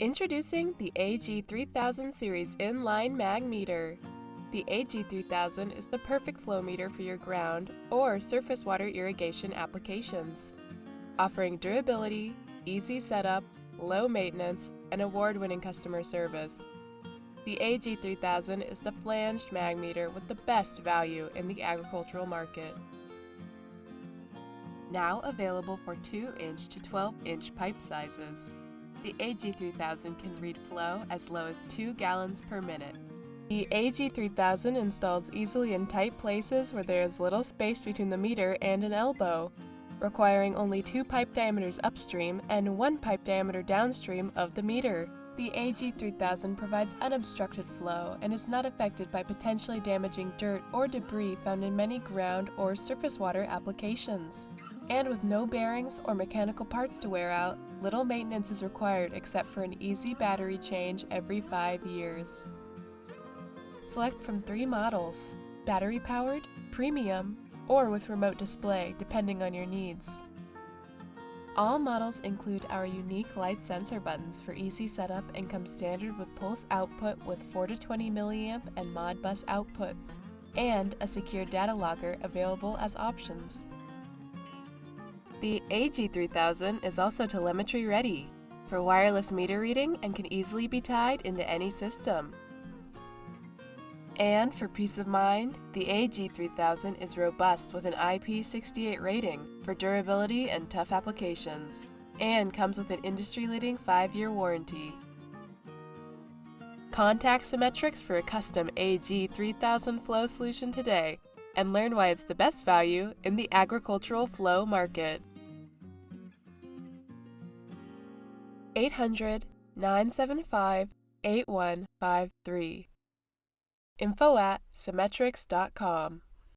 Introducing the AG3000 series inline Magmeter. The AG3000 is the perfect flow meter for your ground or surface water irrigation applications, offering durability, easy setup, low maintenance, and award-winning customer service. The AG3000 is the flanged Magmeter with the best value in the agricultural market. Now available for 2-inch to 12-inch pipe sizes. The AG3000 can read flow as low as 2 gallons per minute. The AG3000 installs easily in tight places where there is little space between the meter and an elbow, requiring only 2 pipe diameters upstream and 1 pipe diameter downstream of the meter. The AG3000 provides unobstructed flow and is not affected by potentially damaging dirt or debris found in many ground or surface water applications. And with no bearings or mechanical parts to wear out, little maintenance is required except for an easy battery change every 5 years. Select from 3 models: battery-powered, premium, or with remote display, depending on your needs. All models include our unique light sensor buttons for easy setup and come standard with pulse output with 4 to 20 mA and Modbus outputs, and a secure data logger available as options. The AG3000 is also telemetry ready for wireless meter reading and can easily be tied into any system. And for peace of mind, the AG3000 is robust with an IP68 rating for durability and tough applications, and comes with an industry-leading 5-year warranty. Contact Seametrics for a custom AG3000 flow solution today and learn why it's the best value in the agricultural flow market. 800-975-8153. info@seametrics.com